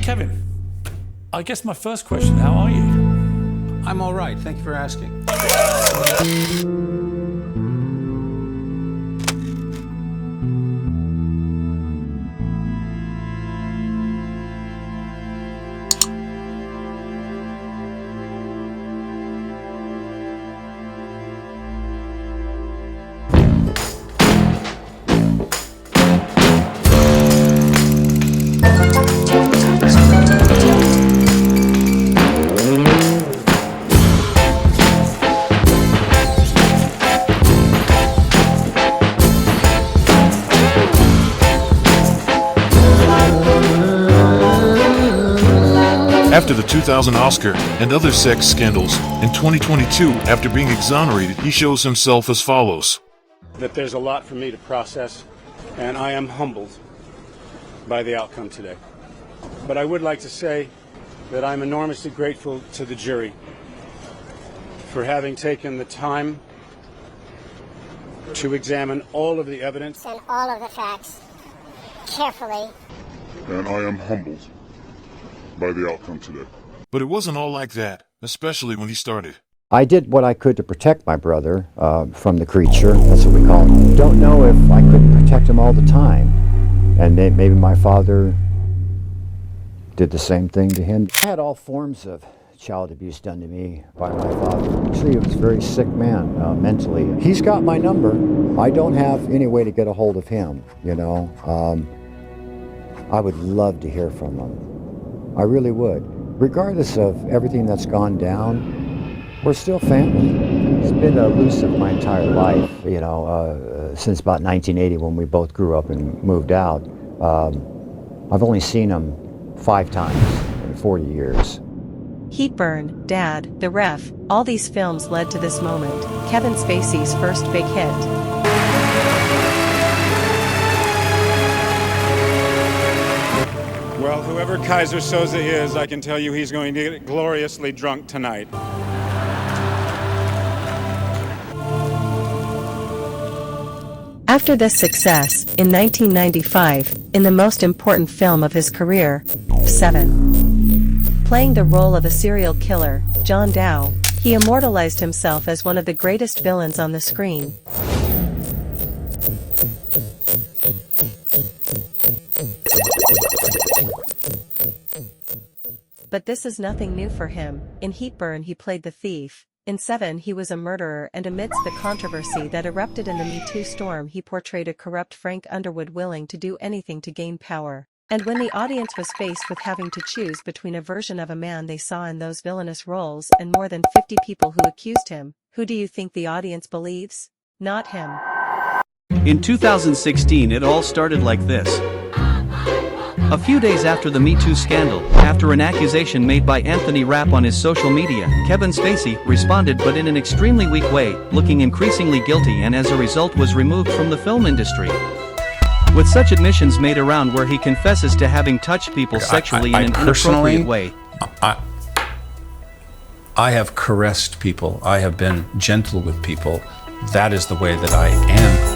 Kevin, I guess my first question, how are you? I'm all right. Thank you for asking. After the 2000 Oscar and other sex scandals, in 2022, after being exonerated, he shows himself as follows. That there's a lot for me to process, and I am humbled by the outcome today. But I would like to say that I'm enormously grateful to the jury for having taken the time to examine all of the evidence and all of the facts carefully. And I am humbled by the outcome today. But it wasn't all like that, especially when he started. I did what I could to protect my brother from the creature. That's what we call him. Don't know if I couldn't protect him all the time. And maybe my father did the same thing to him. I had all forms of child abuse done to me by my father. Actually, he was a very sick man mentally. He's got my number. I don't have any way to get a hold of him, you know. I would love to hear from him. I really would. Regardless of everything that's gone down, we're still family. He's been elusive my entire life, you know, since about 1980 when we both grew up and moved out. I've only seen him 5 times in 40 years. Heatburn, Dad, The Ref, all these films led to this moment, Kevin Spacey's first big hit. Well, whoever Kaiser Soze is, I can tell you he's going to get gloriously drunk tonight. After this success, in 1995, in the most important film of his career, Seven. Playing the role of a serial killer, John Doe, he immortalized himself as one of the greatest villains on the screen. But this is nothing new for him. In Heatburn he played the thief. In Seven he was a murderer, and amidst the controversy that erupted in the Me Too storm he portrayed a corrupt Frank Underwood willing to do anything to gain power. And when the audience was faced with having to choose between a version of a man they saw in those villainous roles and more than 50 people who accused him, who do you think the audience believes? Not him. In 2016 it all started like this. A few days after the Me Too scandal, after an accusation made by Anthony Rapp on his social media, Kevin Spacey responded but in an extremely weak way, looking increasingly guilty, and as a result was removed from the film industry. With such admissions made around where he confesses to having touched people sexually in an inappropriate way. I have caressed people. I have been gentle with people. That is the way that I am.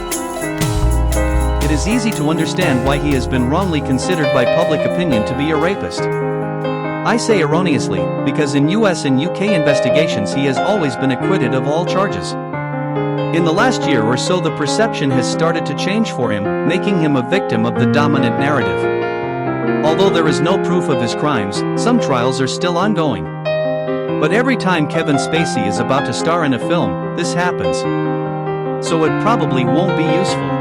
It is easy to understand why he has been wrongly considered by public opinion to be a rapist. I say erroneously, because in US and UK investigations he has always been acquitted of all charges. In the last year or so the perception has started to change for him, making him a victim of the dominant narrative. Although there is no proof of his crimes, some trials are still ongoing. But every time Kevin Spacey is about to star in a film, this happens. So it probably won't be useful.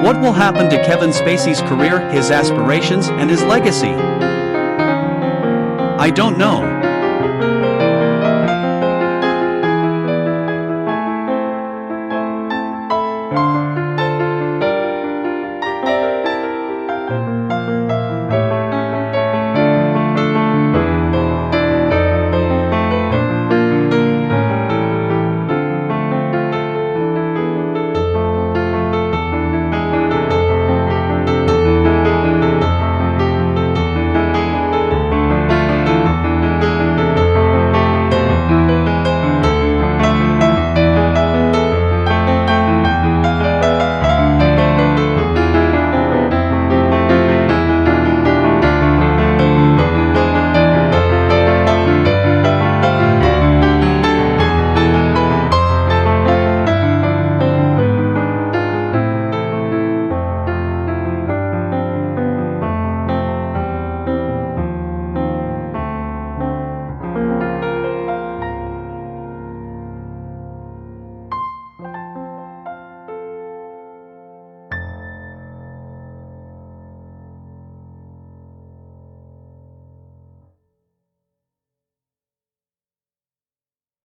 What will happen to Kevin Spacey's career, his aspirations, and his legacy? I don't know.